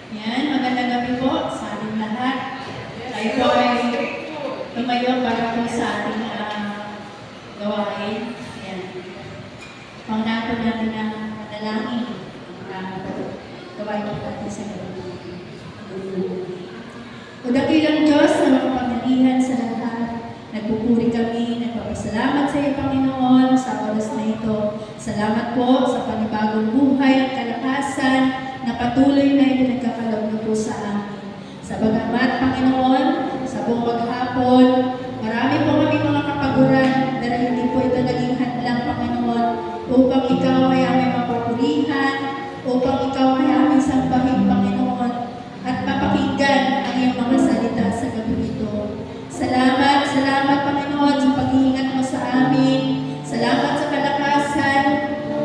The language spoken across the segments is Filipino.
Yan, magandang gabi po sa ating lahat. Tayo po ay tumayo para po sa ating gawain. Yan. Pangunahan po natin ang manalangin. Gawain po natin sa gabi. O dakilang Diyos na makapangyarihan sa lahat, nagpupuri kami, nagpapasalamat sa iyo, Panginoon, sa oras na ito. Salamat po sa panibagong buhay at kalakasan na patuloy na ipinagkakaloob na po sa amin. Sa bagamat, Panginoon, sa buong maghapon, marami po kami mga kapaguran dahil hindi po ito naging hadlang, Panginoon, upang ikaw ay aming mapapurihan, upang ikaw ay aming sambahin, Panginoon, at mapakinggan ang iyong mga salita sa gabi ito. Salamat, salamat, Panginoon, sa pag-iingat mo sa amin. Salamat sa kalakasan.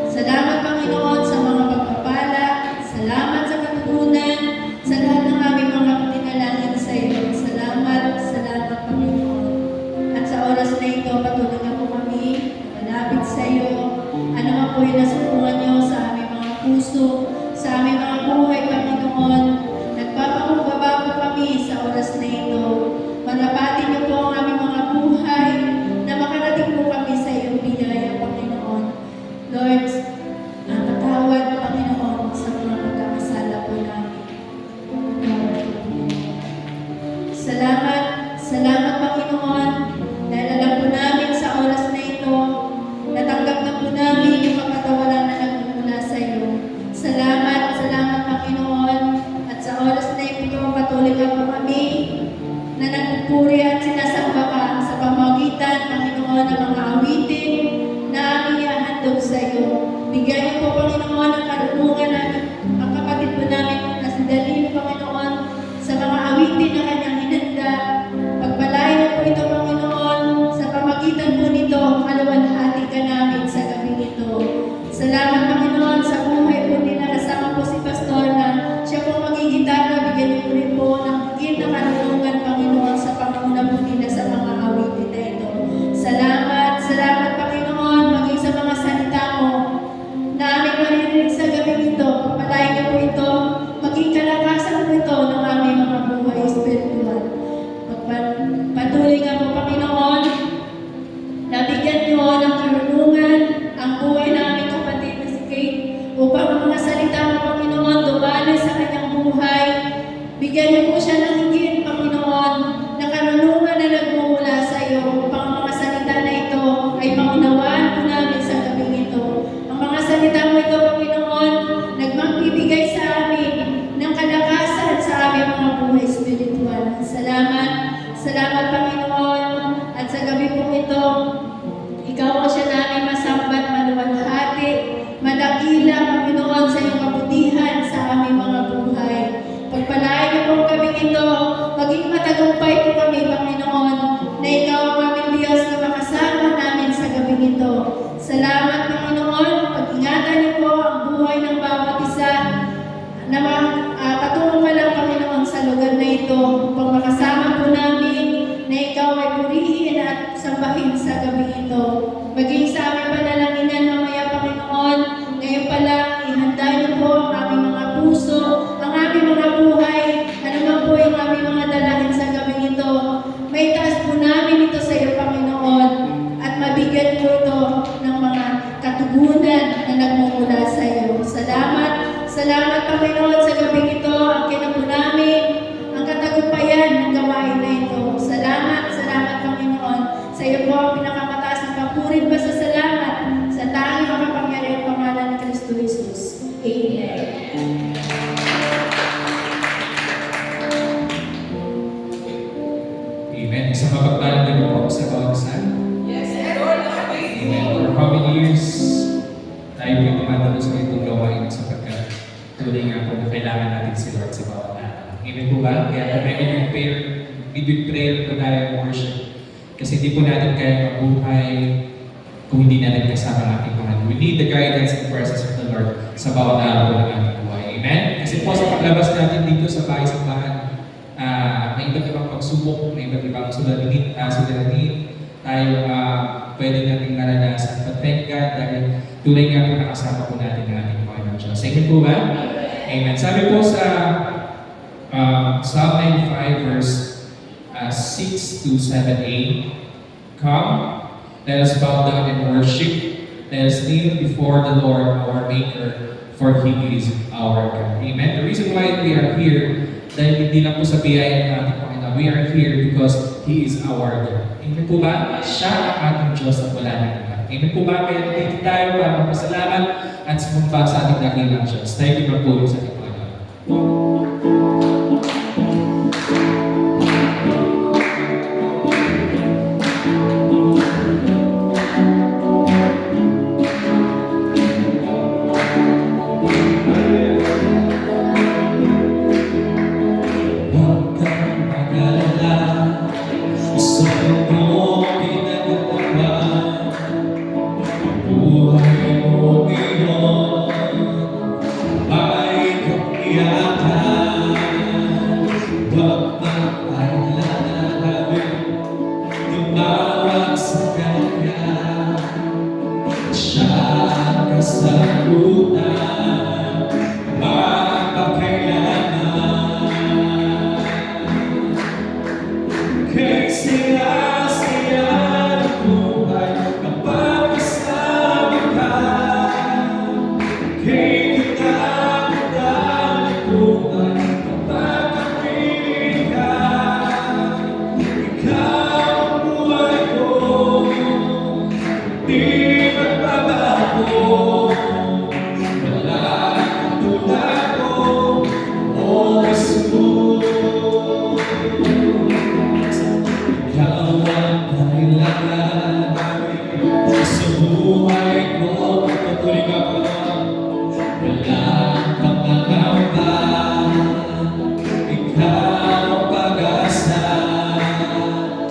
Salamat, Panginoon, sa mga pagpapala. Salamat sa katugunan, sa lahat ng aming mga pinalangin sa iyo. Salamat, salamat, Panginoon. At sa oras na ito, patuloy na po kami malapit sa iyo. Ano man po yung nasupungan niyo sa aming mga puso, sa aming mga buhay, Panginoon. Nagpapakumbaba po kami sa oras na ito. Manapatin niyo po ang aming mga buhay na makarating po kami sa iyong biyaya, Panginoon. Lord, patawad, Panginoon, sa mga pagkakasala po namin. Salamat, salamat, Panginoon, dahil alam po namin sa oras na ito, natanggap na po namin yung kapatawaran na nagmumula sa iyo. Salamat, salamat, Panginoon, at sa oras na ito, patuloy na po kami na nagpupuri at sinasamba ka sa pamamagitan, Panginoon, ng mga awitin na aming ihahandog sa iyo. Bigyan niyo po, Panginoon, ang karunungan at ang kapatid po namin na si Dalino, Panginoon, sa mga awitin na kanyang hinanda. Pagpalain niyo po ito, Panginoon, sa pamamagitan po nito, maluwalhati ka namin sa gabi ito. Salamat, Panginoon, sa buhay po nila. Kasama po si Pastor na siya po magigitara. Bigyan niyo po rin po ng higit na karunungan, Panginoon, sa panguna po nila sa mga awitin na ito. Salamat, salamat, Panginoon, maging sa mga salita mo na aming maririnig sa gabi ito. Pagpalain niyo po ito, maging kalakasan po ito ng aming mga buhay espiritual. Patuloy nga po, Panginoon, nabigyan niyo ng karunungan ang buhay ng aming kapatid na si Kate upang ang mga salita mo, Panginoon, dumali sa kanyang buhay. Bigyan niyo po siya ng higit, Panginoon, na karunungan na nagmumula sa iyo upang ang mga salita na ito ay maunawaan po namin sa gabi ito. Ang mga salita mo ito, Panginoon, nagmagbibigay sa amin ng kalakasan sa aming mga buhay espiritual. Salamat, salamat, Panginoon, at sa gabi po ito, ikaw ang siya namin masambat, maluwalhati, madakila, Panginoon, sa iyong kabutihan sa aming mga buhay. Pagpalain niyo po kami ito, maging matagumpay po kami, Panginoon, na ikaw ang aming Diyos na makasama namin sa gabi ito. Salamat, Panginoon, pag-ingatan niyo po ang buhay ng bawat isa na patungo pa lang, Panginoon, sa lugar na ito, upang makasama po namin na ikaw ay purihin at sambahin sa gabi ito. Maging sa aming panalanginan mamaya, Panginoon, ngayon pa lang, ihanda niyo po ang aming mga puso, ang aming mga buhay, ano man po yung aming mga dalahin sa gabi ito. May taas po namin ito sa iyo, Panginoon, at mabigyan po ito ng mga katugunan na nagmumula sa iyo. Salamat, salamat, Panginoon, sa gabi ito, ang kinapo namin, ang katagumpayan ng gawain na ito. Salamat, salamat, Panginoon. Sa iyo po ang pinakamataas na papurin pa sa salamat sa tanging makapangyarihang pangalan ni Kristo Jesus. Amen. Amen. Isang mapagpalang gabi po sa bawat isa. Yes, Lord. Amen. For how many years tayo po tumatalo sa itong gawain sapagkat tuloy nga po na kailangan natin si Lord sa bawat araw. Amen po ba? Kaya kung may bibig prayer po tayo worship. Kasi hindi po natin kaya mabuhay kung hindi natin kasama ang ating Panginoon. We need the guidance and presence of the Lord sa bawat araw ng ating buhay. Amen? Kasi po sa paglabas natin dito sa bahay-sambahan, may iba't ibang pagsubok, may iba't ibang suliranin tayo pwede nating naranasan. But thank God dahil tunay nga po nakasama po natin ang ating Panginoon. ng Diyos. Amen po ba? Amen. Sabi po sa Psalm 95 verse 6 to 7a, come, let us bow down and worship. Let us kneel before the Lord our Maker, for He is our God. Amen. The reason why we are here, dahil hindi lang po sa biyaya ng ating Panginoon, we are here because He is our God. Amen po ba? Siya ang ating Diyos at wala nang iba. Amen po ba? Kaya dito tayo para magpasalamat at sumumpa sa ating dakilang Diyos. Tayo pinagpulong sa ating Panginoon. Huwag kang mag-alala, gusto mo pinag-uwan, ang buhay mo ngayon ay kapiyakan. Huwag mag-alala namin, tumawag sa Kanya, siya ang kasagutan, mapakailanman. Kay saya-saya ng buhay kapag kasama ka. Kay ganda-ganda ng buhay kapag kapiling ka. Ikaw ang buhay ko, di magbabago. Wala kang tulad ko, O Jesus. Ikaw ang kailangan namin sa buhay ko. Patuloy ka pa lang, walang pangangamba. Ikaw ang pag-asa,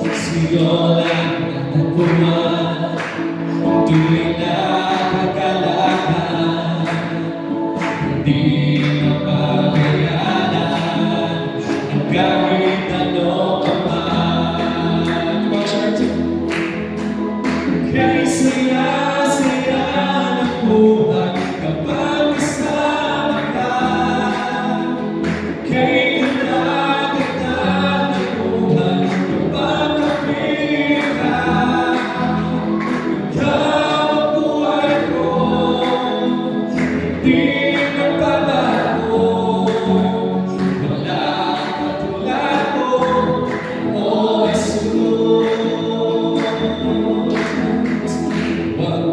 sa'yo lang natagpuan. Tuwing nakakalakan, hindi mapagayanan ang kahit ano pa man. Diba, church? Kay saya-saya ng buhay kapag kasama ka. Kay ganda-ganda ng buhay kapag kapiling ka. Ikaw ang buhay ko, di magbabago. Wala kang katulad ko, O Jesus. Huwag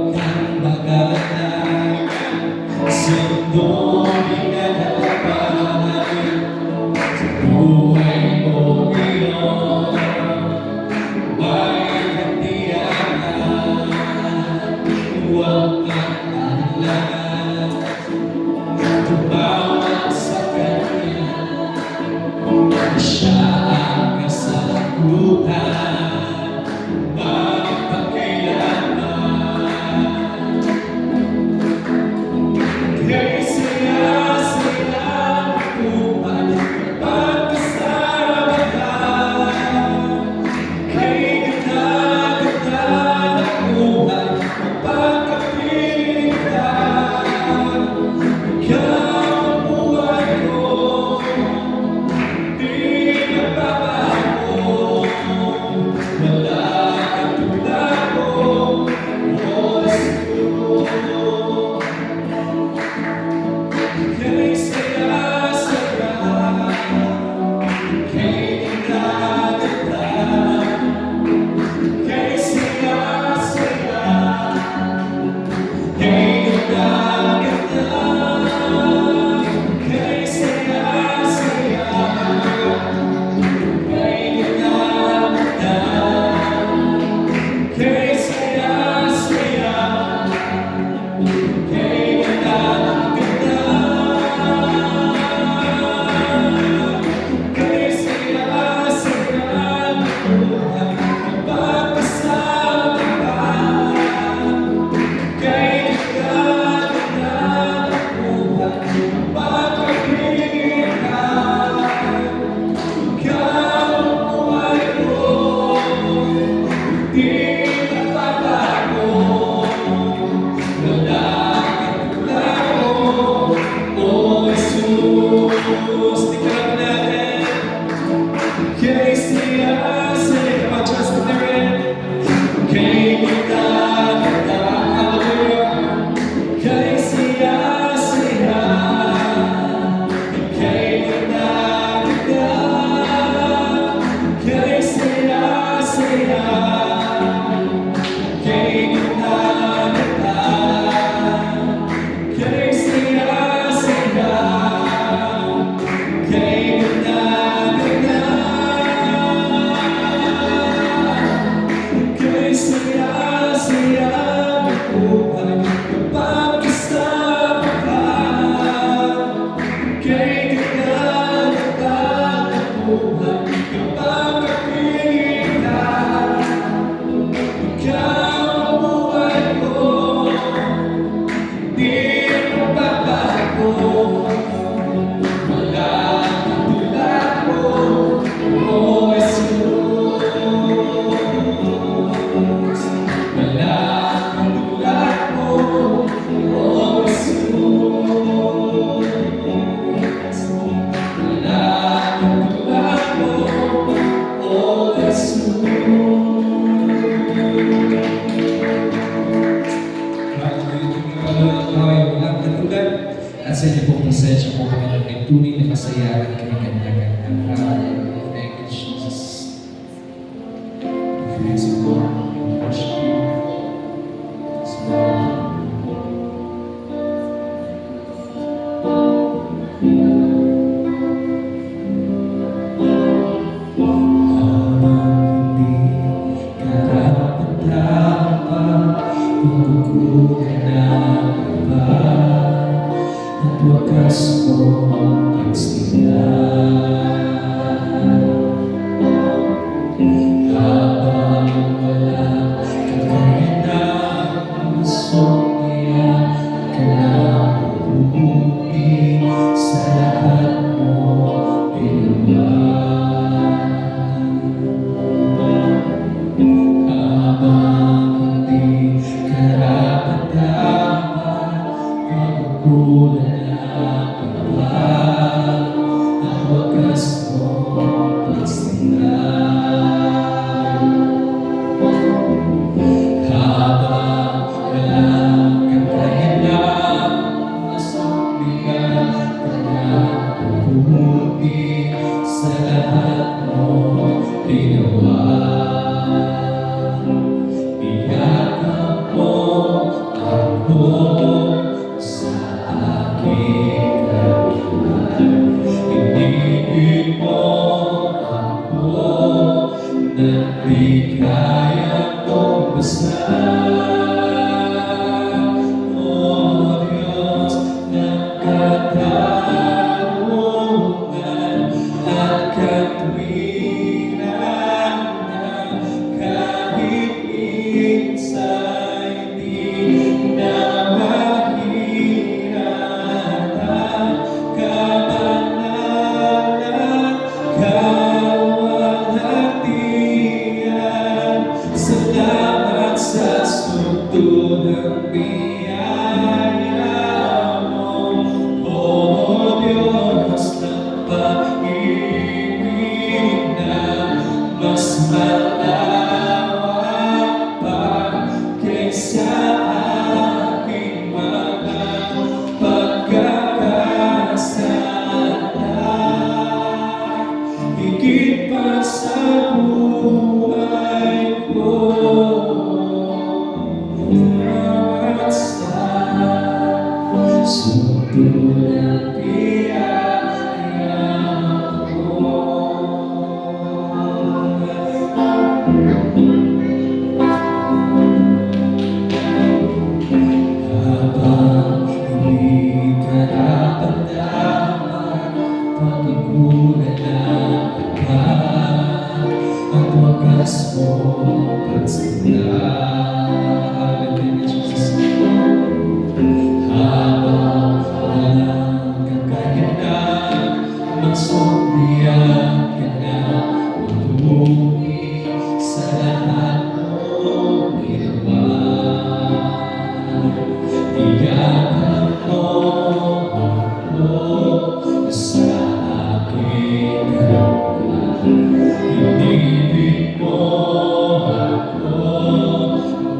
sa inyo pong presensya po kami ng may tunay na kasayahan kami ganda-ganda. Thank you, Jesus. Praise you, Lord. Worship you. Praise you, Lord. Habang hindi karapat-dapat, pagkukulang na ba? At wakas mo pagsinlan. Habang wala kakayanan, masungya ka na mabuti sa lahat mo ginawa. Habang hindi karapat-dapat, pagkukulang na ba? At wakas mo pagsinlan. Habang walang kakayanan, masumpihan ka na mabuti sa lahat mo ginawa. Iyakap mo ako sa aking katawan. Inibig mo ako na di kaya kong basahin. O Diyos ng katarungan at katwiran na kahit minsan di na mahiratan. Kabanalan, kawalhatian, salamat sa sunod ng biyaya mo. O Diyos ng pag-ibig na mas malawak pa kaysa aking mga pagkakasala. Higit pa sa buhay ko, at sa sunod ng biyaya mo. Habang hindi karapat-dapat, pagkukulang na ba? At wakas mo pagsinlan. Hallelujah, Jesus. Habang walang kakayanan, magsumpihan ka na mabuti sa lahat mo ginawa. Iyakap mo ako sa aking katawan. Inibig mo ako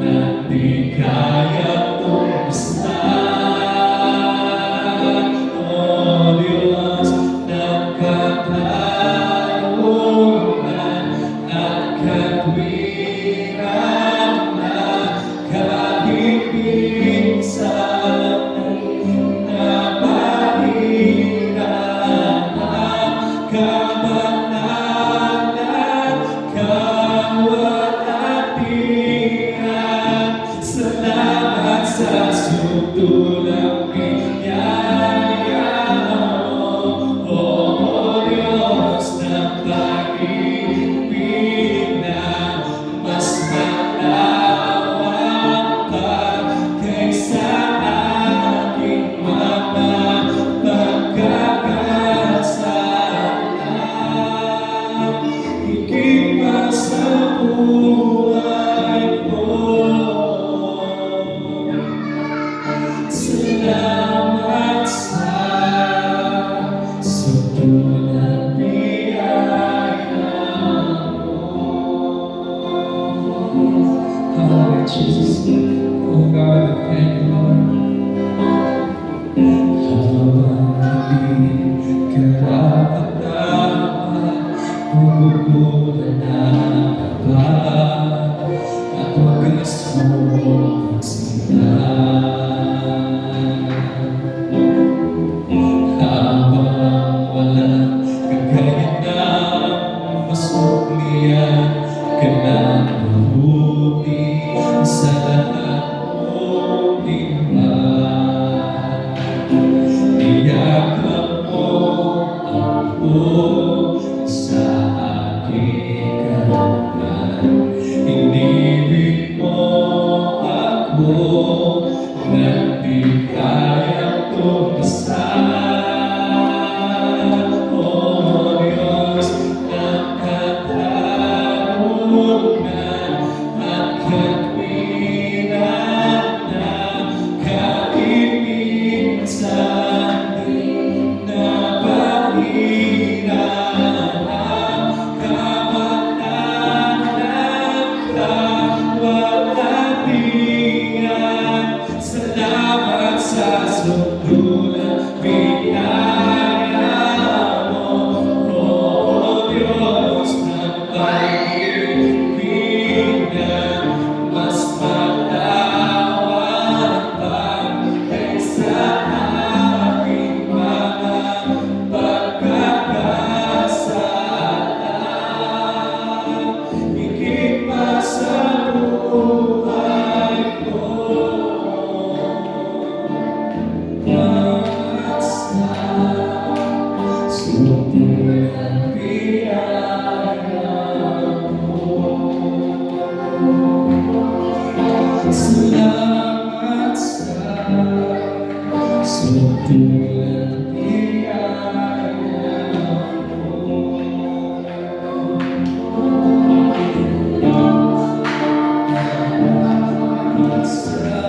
na di kaya kong basahin. O Diyos ng katarungan at katwiran na kahit minsan na mahiratan. Kabanalan, kawalhatian, salamat sa sutulang biyaya mo. O Diyos ng pag-ibig na mas malawak pa kaysa aking mga pagkakasala. Higit pa sa buhay ko, salamat Habang walang kakayanan, masuklian ka ng mabuti sa lahat mong iman. Niyakap mo ako sa aking kanan. Inibig mo ako na di kaya tumasan. O Diyos ng katarungan at katwiran na kaibigsan din na pahirapan, kabanalan, kawalatian. Salamat sa sundulan biyaya mo, O Diyos ng pag-ibig, mas matawag pa kaysa aking mga pagkakasala. Higit pa sa buhay ko, at sa sundulan biyaya mo. Salamat sa sundulan biyaya mo. Salamat sa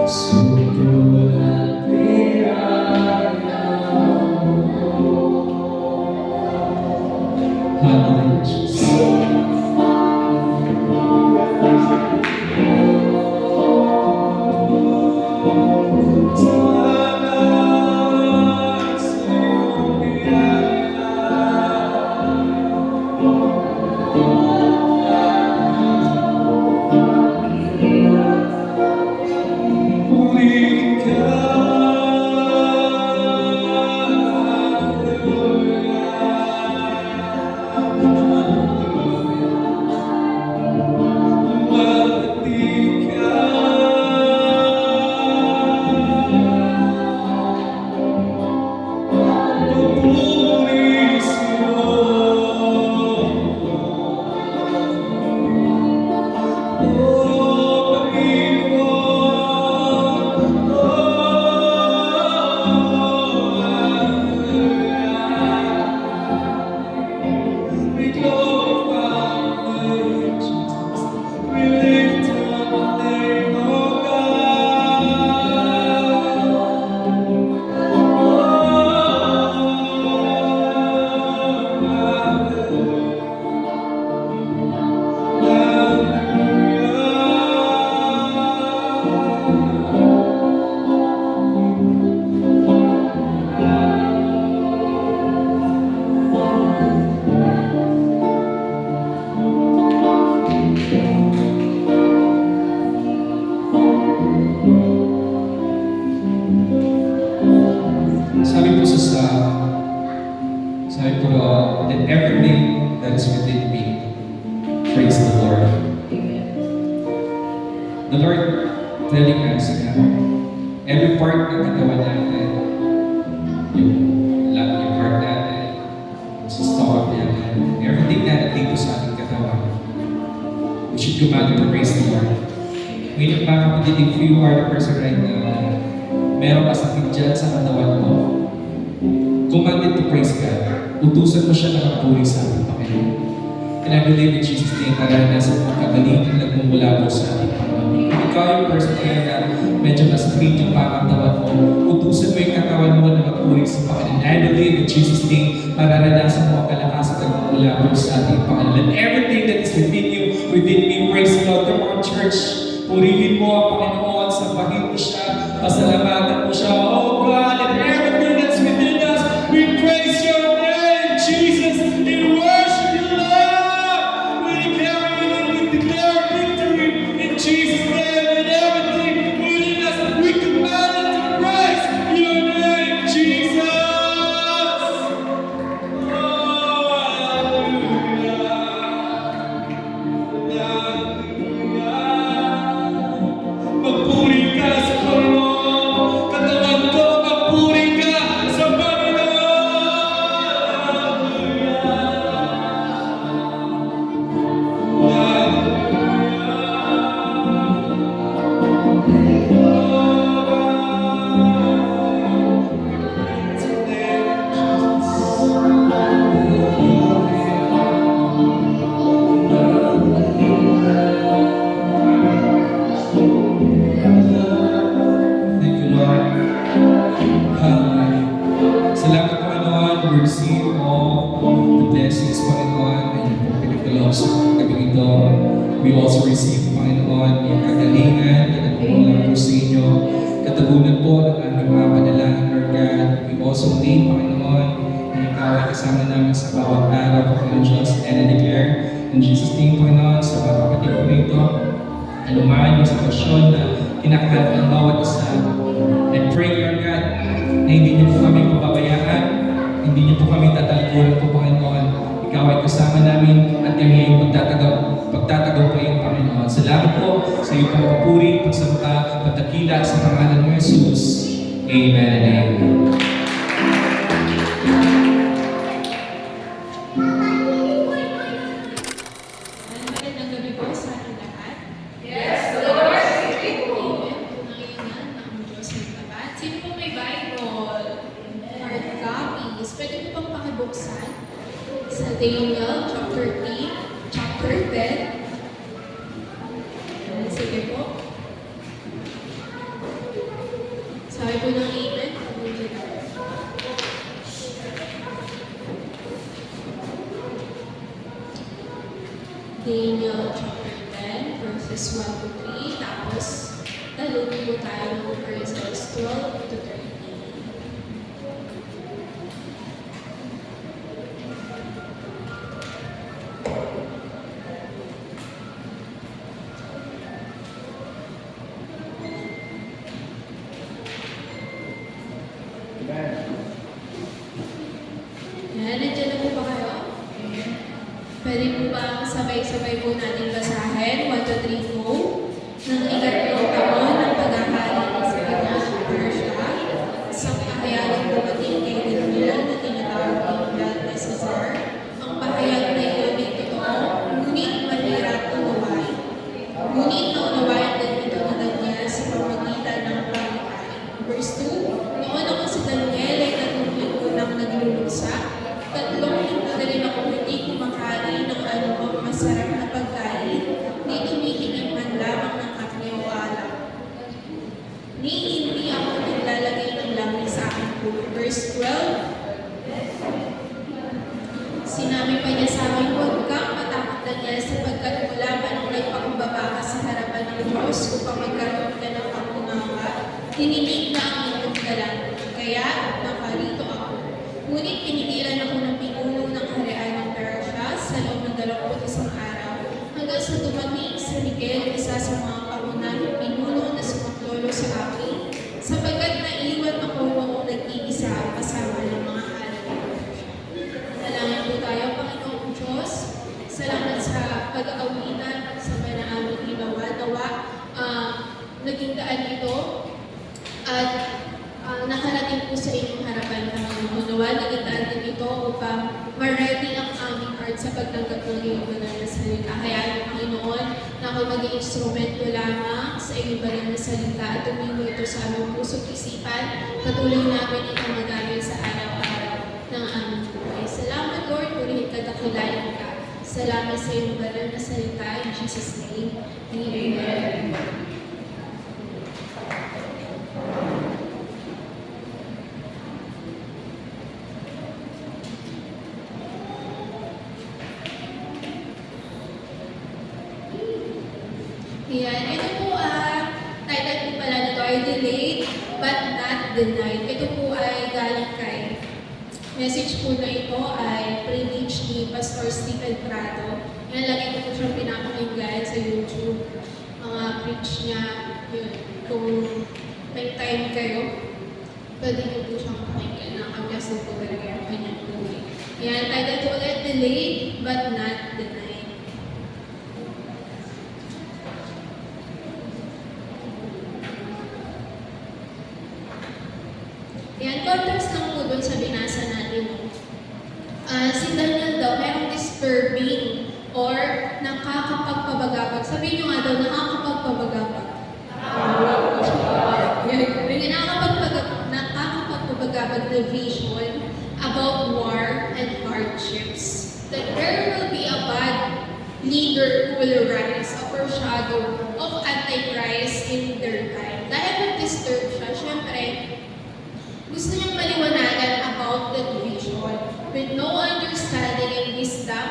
sundulan biyaya mo. Hallelujah, Jesus. Salamat sa iyong biyaya. Purihin ka, Lumapati ka. Papuri sa'yo. O Panginoon, we glorify your name, Jesus. We lift up your name, O sabi po that everything that is within me, praise the Lord. The Lord telling us na every part ng katawan natin, yung heart natin, sa stomach natin, everything na dito sa ating katawan, we should command to praise the Lord. Ngayon, mga kapatid, if you are the person right now, meron ka sakit dyan sa katawan mo, commanded to praise God. Utusan mo siya na magpuri sa ating Panginoon. And I believe in Jesus' name, naranasan mo kagaling na nagmumula po sa ating Panginoon. Ikaw yung person na medyo masakit yung pangatawan mo, utusan mo yung katawan mo na magpuri sa Panginoon. And I believe in Jesus' name, mararanasan mo ang kalakasan na nagmumula po sa ating Panginoon. And everything that is within you, within me, praise the Lord. Come on, church. Purihin mo ang Panginoon, sambahin mo siya, pasalamatan mo siya. Oh God, and everything that's within us, we praise your name, Jesus. In worship you, Lord. We declare victory in Jesus' name. we also receive, Panginoon, yung kagalingan na nagmumula po sa inyo. Katagunan po ng aming mga panalangin, Lord God. We also need, Panginoon, na ikaw ay kasama namin sa bawat araw, Panginoon Diyos, and I declare in Jesus' name, Panginoon, sa mga kapatid ko rito, anuman yung sitwasyon na kinakaharap ng bawat isa. I pray, Lord God, na hindi niyo po kami pababayaan, hindi niyo po kami tatalikuran po, Panginoon. Ikaw ay kasama namin at kami ay pagtatagumpayin, Panginoon. Salamat po sa iyong pagpupuri, pagsamba, patakila sa pangalan ng Jesus. Amen and amen. Magandang gabi po sa ating lahat. Yes, the Lord is faithful. Amen. Panginoon na ang Diyos ay tapat. Sino po may Bible? Hard copies. Pwede po pang pakibuksan sa Daniel chapter 10. Sige po. Sabi po ng Amen. Daniel chapter 10, verses 1 to 3. Tapos, talunod po tayo ng verses 12 to 13. Yan, nandiyan na po ba kayo? Pwede po ba sabay-sabay po natin basahin? 1, 2, 3, go! Nang ikatlong taon ng paghahari ni King Persia, isang pahayagang dumating kay Daniel na tinatawag ni Belteshazzar. Ang pahayag na iyon ay totoo, ngunit mahirap unawain. Ngunit naunawain din ito ni Daniel sa pamamagitan ng pagkain. Verse 2, noon ako si Daniel ay 3 linggo nang nagluluksa. 3 linggo na rin ako hindi kumakain ng anumang masarap na pagkain, ni tumitingin man lamang ng kape o alak. Ni hindi ako naglalagay ng langis sa aking pulo. Verse 12, sinabi pa niya sa akin, huwag kang matakot Daniel sapagkat mula pa nung nagpakumbaba ka sa harapan ng Diyos upang magkaroon ka ng pangunawa, hininig na ang iyong dalangin. Kaya naparito ako. Ngunit pinitiran ako ng pinuno ng kaharian ng Persia sa loob ng 21 araw hanggang sa dumating si Miguel, isa sa mga pangunahing pinuno na sumaklolo sa akin, sapagkat naiwan ako noong nag-iisa kasama ng mga alay ng Persia. Dalangin po tayo, Panginoong Diyos. Salamat sa pag-aawitan at sa manaaming ginawa. Nawa, naging daan ito at nakarating po sa inyong harapan, Panginoon. Nawa, nagitaan din ito upang ma-ready ang aming heart sa pagtanggap ng iyong banal na salita. Kaya, Panginoon, na ako maging instrumento lamang sa iyong banal na salita at tumingo ito sa aming puso't isipan. Patuloy namin ito magaling sa araw-araw ng aming buhay. Salamat, Lord, purihin ka, dakilayan ka. Salamat sa iyong banal na salita. In Jesus' name, Amen. Yan. Ito po, title po pala nito ay Delayed but Not Denied. Ito po ay galing kay message po na ito ay privilege ni Pastor Stephen Prado. Yan, lagi ko po siyang pinapakinggan sa YouTube. Mga preach niya, yun. Kung may time kayo, pwede niyo po siyang pakinggan. Nakakasal po talaga yung kanyang buhay. Yan, title po ulit, Delayed but Not Denied. Yan, context lang po doon sa binasa natin. Si Daniel daw, merong disturbing or nakakapagpabagabag. Sabihin nyo nga daw, nakakapagpabagabag. May nakakapagpabagabag na vision about war and hardships. That there will be a bad leader who will rise, a foreshadow of Antichrist in their time. Dahil nag-disturb siya, syempre, gusto niyang maliwanagan about the vision with no understanding and wisdom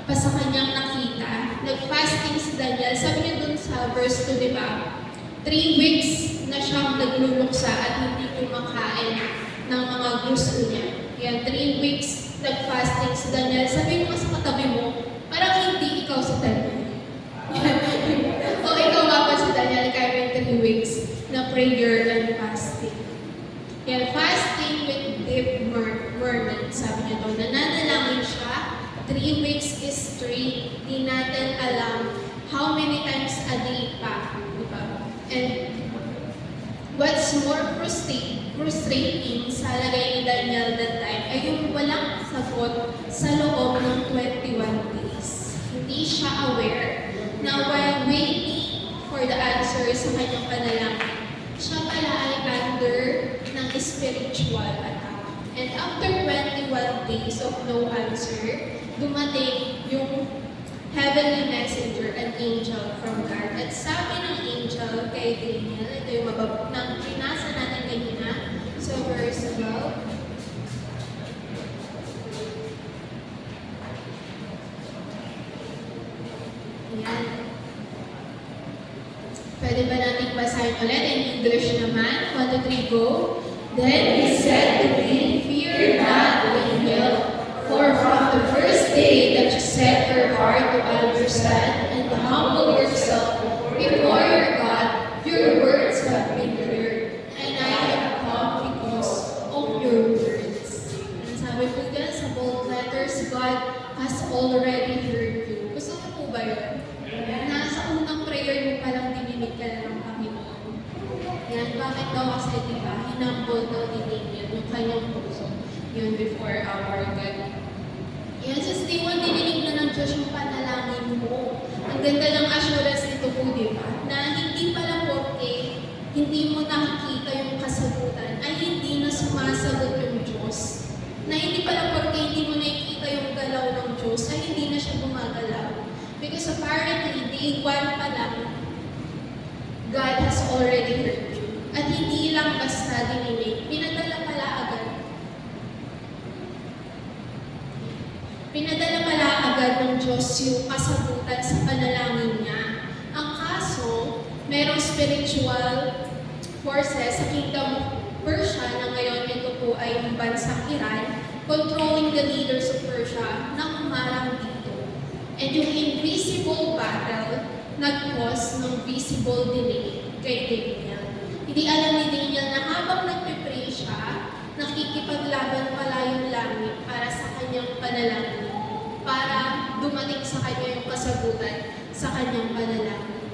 pa sa kanyang nakita. Nag-fasting si Daniel, sabi niya dun sa verse 2, di ba? 3 weeks na siyang nagluluksa at hindi kumakain ng mga gusto niya. Yan, 3 weeks nag-fasting si Daniel. Sabi mo sa katabi mo, parang hindi ikaw si Daniel. O ikaw nga pa si Daniel, kaya yung 3 weeks na prayer and fasting. Yan, fasting with deep mourning. Sabi niya doon, nananalangin siya. 3 weeks is straight. Di natin alam how many times a day pa. Diba? And what's more frustrating sa lagay ni Daniel that time ay yung walang sagot sa loob ng 21 days. Hindi siya aware na while waiting for the answer sa kanyang panalangin, siya pala ay under ng spiritual attack. And after 21 days of no answer, dumating yung heavenly messenger, an angel from God. At sabi ng angel kay Daniel, ito yung nang pinasa natin kanina sa verse above. Ayan. Pwede ba natin basahin ulit in English naman? 1, 2, 3, go! Then he said to me, fear not, Daniel, for from the first day that you set your heart to understand and to humble yourself before your God, your words have been heard, and I have come because of your words. And sabi po dyan sa bold letters, God has already heard you. Gusto mo po ba yun? Nasa unang prayer mo palang dininig ka na ng Panginoon. Yan, bakit daw kasi diba, hinumble daw ni Daniel yung kanyang puso. Yun before our God. Yan, just day one, dininig na ng Diyos yung panalangin mo. Ang ganda ng assurance nito po, di ba? Na hindi pala porke hindi mo nakikita yung kasagutan, ay hindi na sumasagot yung Diyos. Na hindi pala porke hindi mo nakikita yung galaw ng Diyos, ay hindi na siya gumagalaw. Because apparently, day one pa lang, God has already heard you. At hindi lang basta dininig, pinadala pala agad. Pinadala pala agad ng Diyos yung kasagutan sa panalangin niya. Ang kaso, merong spiritual forces sa Kingdom of Persia na ngayon ito po ay yung bansang Iran, controlling the leaders of Persia na kumarang dito. And yung invisible battle nag-cause ng visible delay kay Daniel. Hindi alam ni Daniel na habang nagpipray siya, nakikipaglaban pala yung langit para sa kanyang panalangin, para dumating sa kanya yung kasagutan sa kanyang panalangin.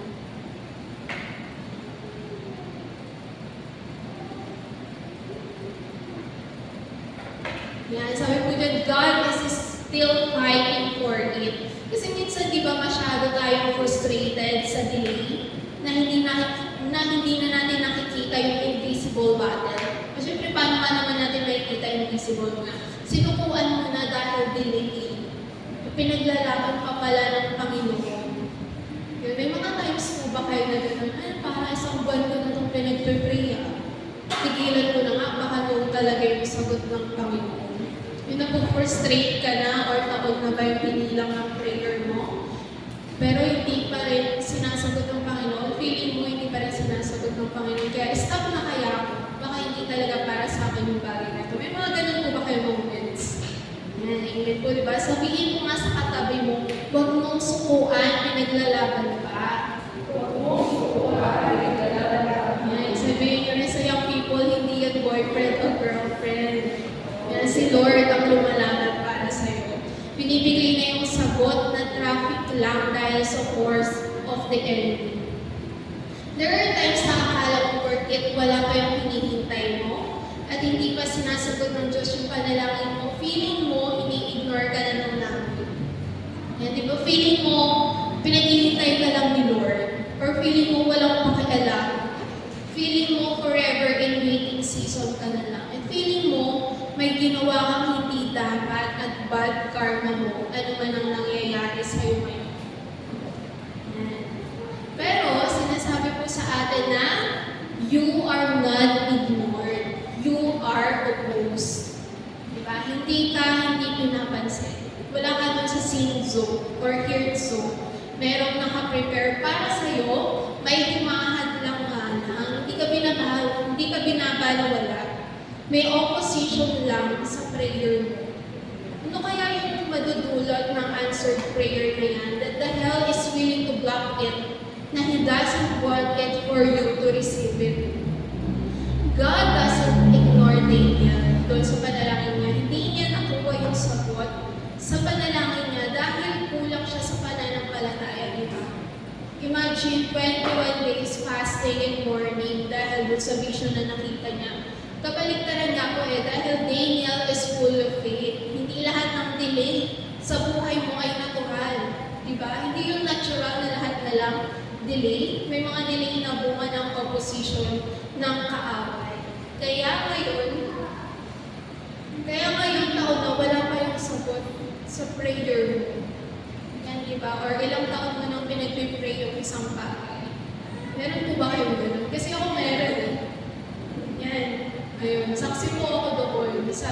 Yan, sabi po dyan, God is still fighting for it. Kasi minsan, di ba, masyado tayong frustrated sa delay na hindi na natin nakikita yung invisible battle. Kasi syempre, paano ka naman natin makikita yung invisible nga? Sinukuan mo na dahil delay. Pinaglalaban pa pala ng Panginoon. Yun, may mga times po ba kayo na gano'n, ay, para isang buwan ko na itong pinagpipray. Tigilan ko na nga, baka noon talaga yung sagot ng Panginoon. Yun na po, frustrate ka na or takot na ba yung pinilang ng prayer mo? Pero hindi pa rin sinasagot ng Panginoon. Feeling mo hindi pa rin sinasagot ng Panginoon. Kaya stop na kaya ako. Baka hindi talaga para sa akin yung bagay na ito. May mga ganun po ba kayo moments? Yan, amen po, diba? Sabihin mo nga sa katabi mo, huwag mong sukuan, pinaglalaban pa. Huwag mong sukuan, pinaglalaban pa. Yan, sabihin nyo rin sa young people, hindi yan boyfriend o girlfriend. Yan, si Lord ang lumalaban para sa'yo. Binibigay na yung sagot na traffic lang dahil sa force of the enemy. There are times na akala mo porket wala pa yung hinihintay mo at hindi pa sinasagot ng Diyos yung panalangin mo, feeling mo, ini-ignore ka na ng langit. Yan, di ba? Feeling mo, pinaghihintay ka lang ni Lord. Or feeling mo walang pakialam. Feeling mo forever in waiting season ka na lang. And feeling mo, may ginawa kang hindi dapat at bad karma mo, ano man ang nangyayari sa'yo ngayon. Yan. Pero, sinasabi po sa atin na, you are not ignored. You are opposed. Diba? Hindi ka hindi pinapansin. Wala ka dun sa sin zone or heard zone. merong nakaprepare para sa'yo, may humahad lang nga lang, hindi ka binabalawala. May opposition lang sa prayer mo. Ano kaya yung madudulot ng answered prayer na yan? That the hell is willing to block it, na He doesn't want it for you to receive it. God doesn't ignore Daniel doon sa panalangin niya. Hindi niya nakuha yung sagot sa panalangin niya dahil kulang siya sa pananampalataya niya. Imagine 21 days fasting and mourning dahil doon sa vision na nakita niya. Kabaligtaran niya po dahil Daniel is full of faith. Hindi lahat ng delay sa buhay mo ay natural. Diba? Hindi yung natural na lahat na lang delay. May mga delay na bunga ng opposition ng kaaway. Kaya ngayon taon na wala pa yung sagot sa prayer mo. Yan, diba? Or ilang taon mo nang pinag-pray yung isang bagay. Meron po ba kayong ganun? Kasi ako meron eh. Yan. Ayun. Saksi po ako doon sa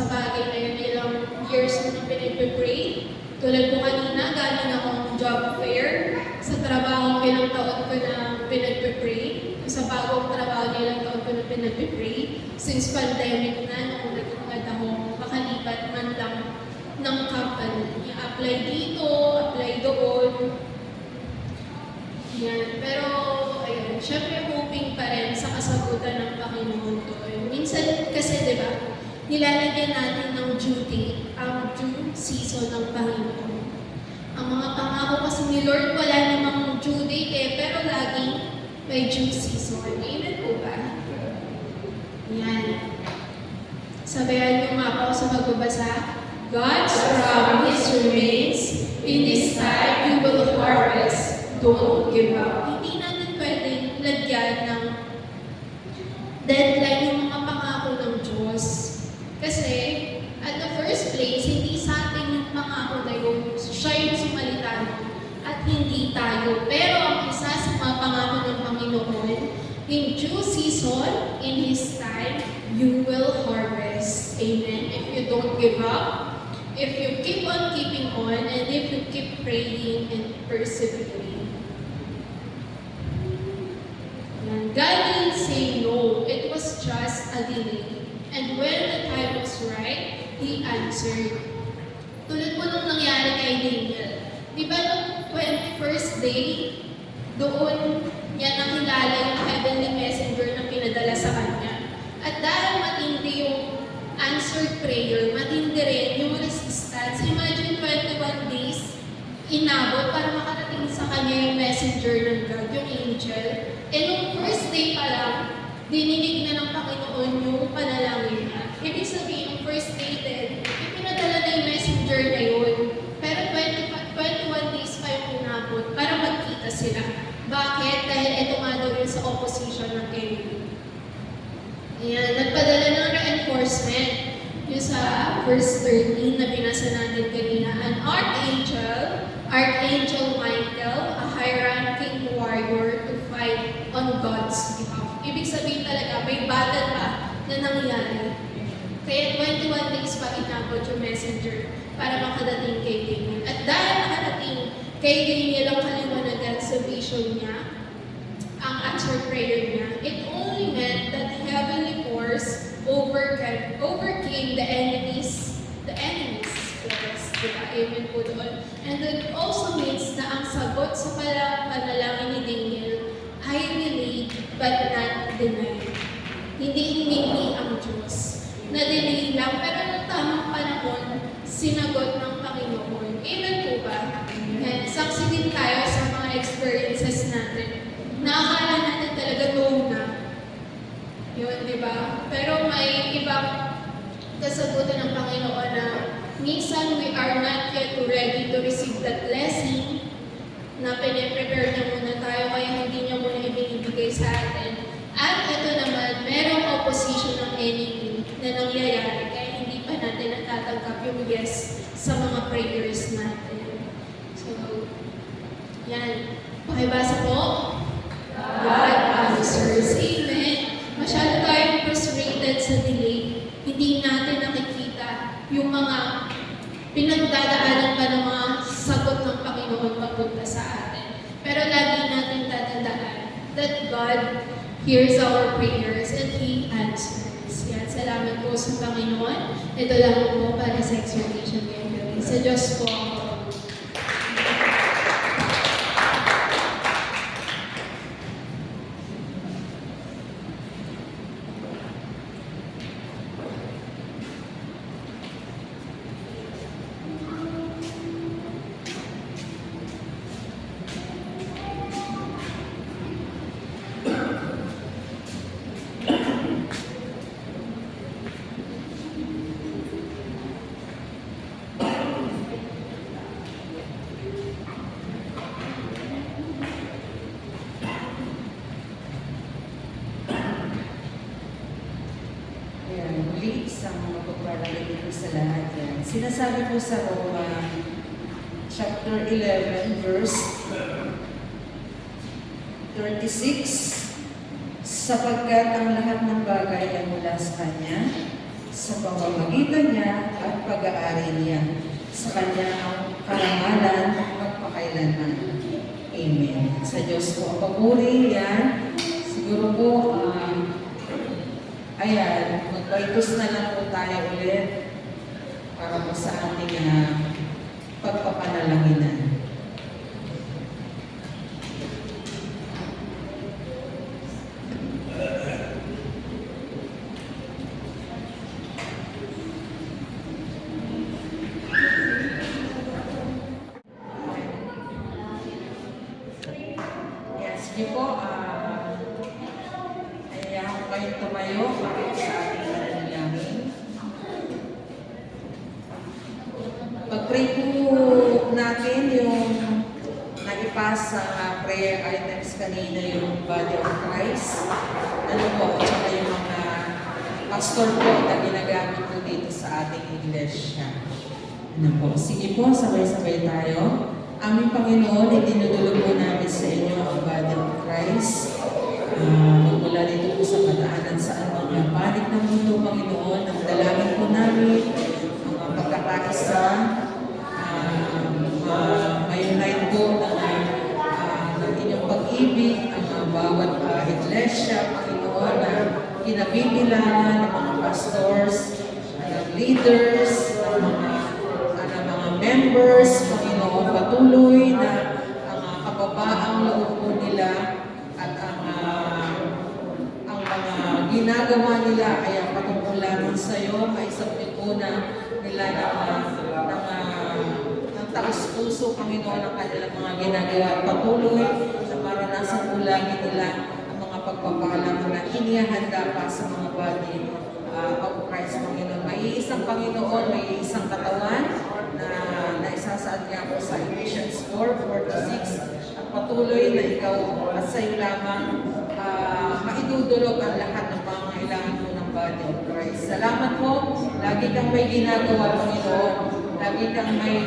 bagay na yun. Ilang years mo nang pinag-pray. Tulad ko kanina, galing akong job fair. Sa trabaho, ilang taon ko na pinag-pray. Sa bagong trabaho, ilang taon ko na pinag-pray. Since pandemic na, nung nagkakad ako, makalipat man lang ng company. I-apply dito, apply doon. Yan. Pero, ayun, syempre hoping pa rin sa kasagutan ng Panginoon doon. Minsan kasi, di ba, nilalagyan natin ng duty, ang due season ng Panginoon. Ang mga pangako kasi ni Lord, wala namang due date pero laging may due season. Amen po ba? Yan. Sabayan niyo nga po sa magbabasa. God's promise remains. In this time, you will harvest. Don't give up. Hindi natin pwedeng lagyan ng deadline yung mga pangako ng Diyos. Kasi, at the first place, hindi sa atin yung pangako na yun. Siya yung sumalita nun, at hindi tayo. Pero ang isa sa mga pangako ng Panginoon, in due season, in His time, you will harvest. Amen? If you don't give up, if you keep on keeping on, and if you keep praying and persevering. God didn't say no. It was just a delay. And when the time was right, He answered. Tulad po nung nangyari kay Daniel. Di ba nung 21st day, doon niya nakilala yung heavenly messenger na pinadala sa kanya. At dahil matindi yung answered prayer, matindi rin yung resistance. Imagine 21 days inabot para makarating sa kanya yung messenger ng God, yung angel. And nung first day pa lang, dininig na ng Panginoon yung panalangin niya. Ibig sabihin, yung first day din, ipinadala na yung messenger na yun. Pero 21 days pa yung inabot para magkita sila. Bakit? Dahil ito nga daw yun sa opposition ng enemy. Ayan, nagpadala ng reinforcement. Yung sa verse 13 na binasa natin kanina, an Archangel Michael, a high-ranking warrior to fight on God's behalf. Ibig sabihin talaga, may battle pa na nangyari. Kaya 21 days pa inabot yung messenger para makadating kay Daniel. At dahil nakadating kay Daniel ang kaliwanagan sa vision niya, ang answered prayer niya, it only meant that the heavenly force overcame the enemies force. Diba? Amen po doon. And it also means na ang sagot sa panalangin ni Daniel ay delayed but not denied. Hindi hinili ang Diyos. Na-delay lang, pero ng tamang panahon, sinagot ng Panginoon. Amen po ba? And saksi din tayo sa mga experiences natin. Nakakala natin talaga no na. Yun, di ba? Pero may ibang kasagutan ng Panginoon na minsan we are not yet ready to receive that blessing na piniprepare niya muna tayo kaya hindi niya muna ibinibigay sa atin. At ito naman, merong opposition ng enemy na nangyayari kaya hindi pa natin natatanggap yung yes sa mga prayers natin. So, yan. Pakibasa po. God answers. Amen. Masyado tayong frustrated sa delay. Hindi natin nakikita yung mga pinagdadaanan pa ng mga sagot ng that God hears our prayers and He answers. Yan, salamat po sa Panginoon. Ito lang po para sa exhortation ngayong gabi. Sa Diyos po ako. Ayan, muli isang mapagpalagay dito sa lahat yan. Sinasabi po sa Roma, chapter 11, verse 36, sapagkat ang lahat ng bagay ay mula sa Kanya, sa pamamagitan niya at pag-aari niya, sa Kanya ang karangalan magpakailanman. Amen. Sa Diyos po ang papuri yan. Siguro po, ayan, magpaitos na lang po tayo ulit para po sa ating pagpapanalaginan. Yes, sige po, ayaw ko kayong tumayo para sa ating panalangin. Pag-pray po natin yung naipasa prayer items kanina, yung body of Christ. Ano po, at saka yung mga pastor po na ginagamit po dito sa ating iglesia. Ano po, sige po, sabay-sabay tayo. Aming Panginoon, itinudulog po namin sa inyo ang body of Christ. Magmula dito po sa kataanan sa mga panig ng mundo, Panginoon, ang dalangin po namin, ang pagkakaisa, may-unite po ng inyong pag-ibig, ang bawat iglesia, Panginoon, na kinabibilangan ng mga pastors, ng leaders, ng mga members, Panginoon, patuloy na ang kababaang loob po nila at ang mga ginagawa nila ay patungkulan sa iyo, maisapin po na nila ng taos-puso, Panginoon, ang kanilang mga ginagawa. Patuloy na maranasan po lagi nila ang mga pagpapala na inihahanda pa sa mga body of Christ, Panginoon. May isang Panginoon, may isang katawan na isasaad niya po sa Ephesians 4:4-6 at patuloy na ikaw at sa iyo lamang maidudulog ang lahat ng pangangailangan po ng body of Christ. Salamat po. Lagi kang may ginagawa, Panginoon. Lagi kang may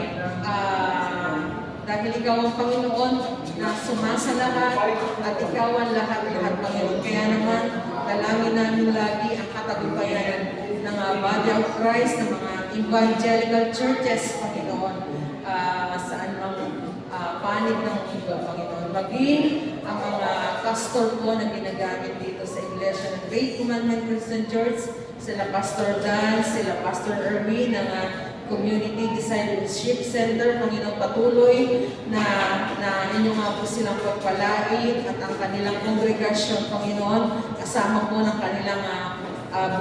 dahil ikaw ang Panginoon na sumasalahat at ikaw ang lahat-lahat, Panginoon. Kaya naman, dalangin namin lagi ang katagumpayan ng body of Christ, ng mga evangelical churches, Panginoon, saan mang panig ng mundo, Panginoon. Maging ang mga pastor po na ginagamit dito sa Iglesia ng Great Commandment Christian Church, sila Pastor Dan, sila Pastor Erwin, ng Community Discipleship Center, Panginoon, patuloy na inyo nga po silang pagpalain at ang kanilang kongregasyon, Panginoon, kasama po ng kanilang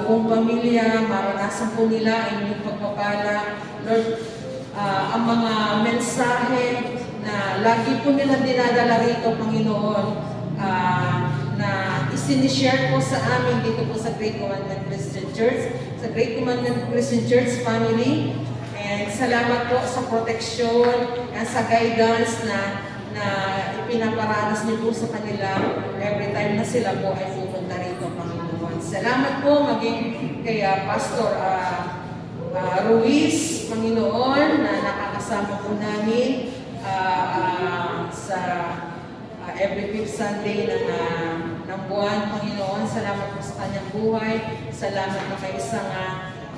buong pamilya, maranasan po nila ang inyong pagpapala. Lord, ang mga mensahe na lagi po nila dinadala rito, Panginoon, na isinishare po sa amin dito po sa Great Commandment Christian Church, sa Great Commandment Christian Church family. And salamat po sa proteksyon at sa guidance na ipinaparanas niyo po sa kanila every time na sila po ay pupunta rito, Panginoon. Salamat po maging kay Pastor Ruiz, Panginoon, na nakakasama po namin sa every 5th Sunday ng buwan, Panginoon. Salamat po sa kanyang buhay. Salamat po kay isang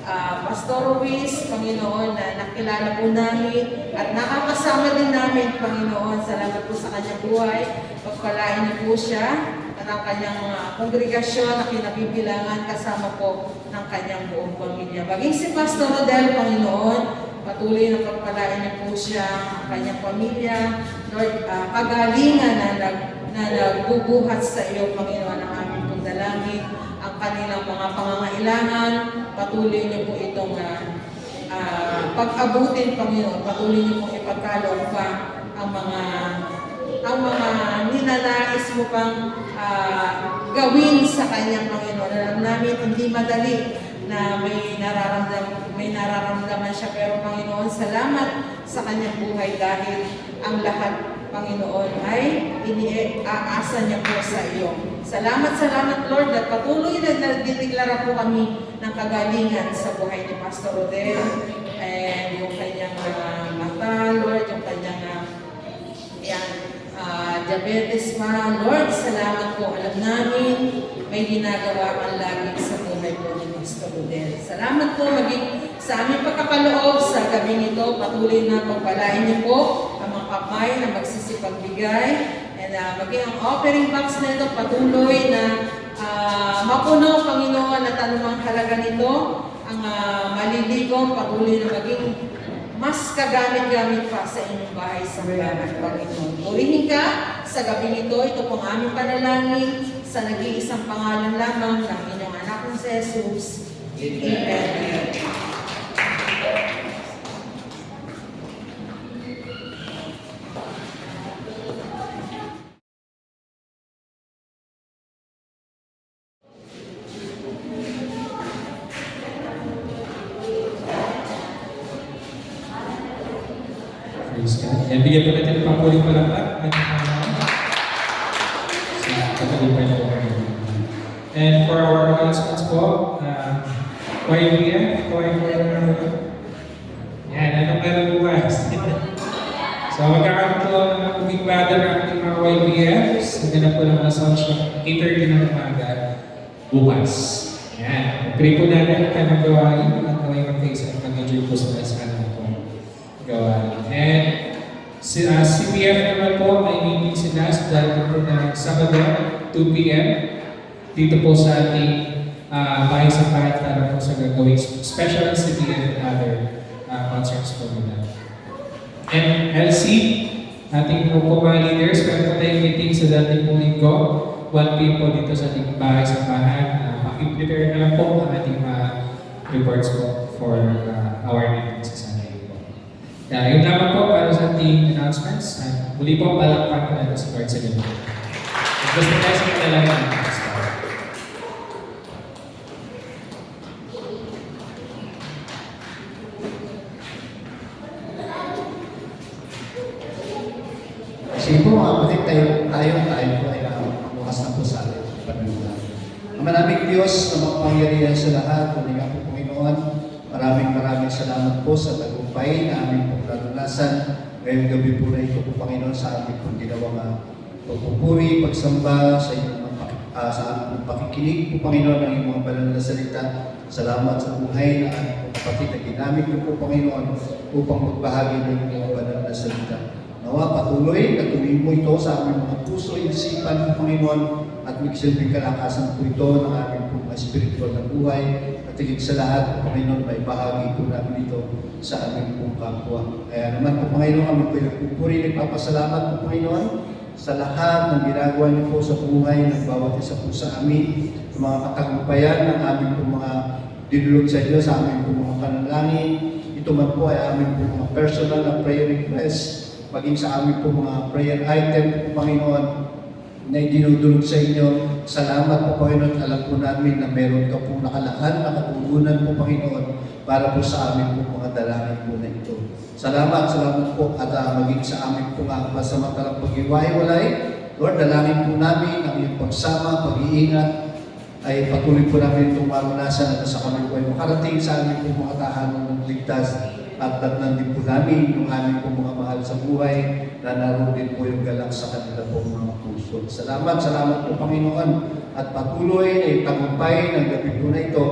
Pastor Ruiz, Panginoon, na nakilala po namin at nakakasama din namin, Panginoon. Salamat po sa kanyang buhay. Pagpalain niyo po siya at ang kanyang kongregasyon na kinabibilangan kasama po ng kanyang buong pamilya. Maging si Pastor Rodel, Panginoon, patuloy na pagpalain niyo po siya, ang kanyang pamilya. Lord, kagalingan na nagbubuhat sa iyo, Panginoon, ang aming pagdalangin, ang kanilang mga pangangailangan, patuloy niyo po itong pag-abutin, Panginoon. Patuloy niyo po ipagkaloob pa ang mga ninanais mo pang gawin sa kanya, Panginoon. Alam namin, hindi madali na may nararamdaman siya. Pero, Panginoon, salamat sa kanyang buhay dahil ang lahat, Panginoon, ay iniaasa niya po sa iyo. Salamat, Lord, at patuloy na dineklara po kami ng kagalingan sa buhay ni Pastor Rodel and yung kanyang mata, Lord, yung kanyang diabetes pa. Lord, salamat po. Alam namin, may ginagawa kang lagi sa buhay po ni Pastor Rodel. Salamat po maging sa aming pagkapaloob sa gabing ito. Patuloy na pagpalain niyo po ang mga kamay na magsisipagbigay. And maging ang offering box na ito patuloy na mapuno, Panginoon, at anumang halaga nito. Ang maliligong patuloy na maging mas kagamit-gamit pa sa inyong bahay sa bahay, Panginoon. Purihin ka sa gabi nito. Ito pong aming panalangin sa nag-iisang pangalan lamang ng inyong anak na si Jesus. Amen. Praise God. And bigyan po natin ng pangkuling palakpak. And for our announcements po, YBF, yan, anong meron bukas? So magkakaroon po ng moving battle ng ating mga YBFs. Naganap po ng mga soundtrack, 8:30 ng umaga bukas. Yan. Pray po natin ang kanang gawain at naway mag-face at mag-enjoy po sa best kanang po gawain. And CPF naman po, may meeting sila sa dati po na Sabado, 2 p.m. dito po sa ating bahay sa bahay para po sa gagawing special CPF and other concerts po nila. And LC, ating po mga leaders, meron po tayong meeting sa dating pong linggo, 1 p.m. po dito sa ating bahay sa bahay. Prepare na lang po ang ating reports po for our meeting sa Sunday po. Yun naman po para sa ating announcements. Muli po palakpak natin sa Lord sa gabi. Gusto tayo sa kanila ng pastor. Sige po mga kapatid, tayo po ay bukas na po sa ating panunod. Ang maraming Diyos na makapangyarihan sa lahat, kunin nga po Panginoon, maraming salamat po sa tagumpay na aming pong naranasan. Ngayong gabi po na ito po Panginoon sa aming pong ginawang pagpupuri, pagsamba sa inyong sa aming pakikinig po Panginoon ng iyong mga banal na salita. Salamat sa buhay na aming pong kapatid na ginamit niyo po Panginoon upang magbahagi ng iyong mga banal na salita. Nawa patuloy na tuloy mo ito sa aming mga puso, isipan po Panginoon at magsilbing kalakasan po ito ng aming pong spiritual na buhay at higit sa lahat po Panginoon may bahagi po namin ito sa aming pong kapwa. Kaya naman po Panginoon kami po nagpupuri, nagpapasalamat po Panginoon sa lahat ng ginagawa niyo po sa buhay ng bawat isa po sa amin, sa mga katagumpayan ng aming po mga dinulog sa inyo, sa aming po mga panalangin. Ito man po ay aming po mga personal na prayer request, maging sa aming po mga prayer item po Panginoon na idinudulog sa inyo. Salamat po Panginoon, alam po namin na meron ka po nakalaan, nakatugunan po Panginoon para po sa amin po mga dalangin po na ito. Salamat po at maging sa amin po nga masamantalang pag-iwalay. Lord, dalangin po namin ang iyong pagsama, pag-iingat ay patuloy po namin itong maranasan at sa kami po ay makarating sa amin po mga tahanan ng ligtas at tatnan din po namin yung aming pong mga mahal sa buhay na naroon din po yung galak sa kanila pong mga puso. Salamat po Panginoon at patuloy na yung tagumpay ng gabi po na ito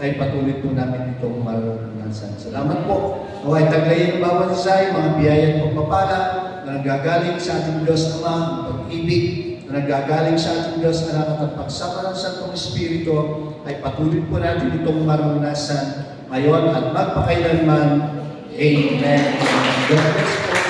ay patuloy po namin itong maranasan. Salamat po. Naway taglayin ng bawat isa yung mga biyaya at pagpapala na nanggagaling sa ating Diyos Ama, ang pag-ibig na nanggagaling sa ating Diyos Anak at pagsama ng Santong Espiritu ay patuloy po natin itong maranasan ngayon at magpakailanman. Amen. God bless po.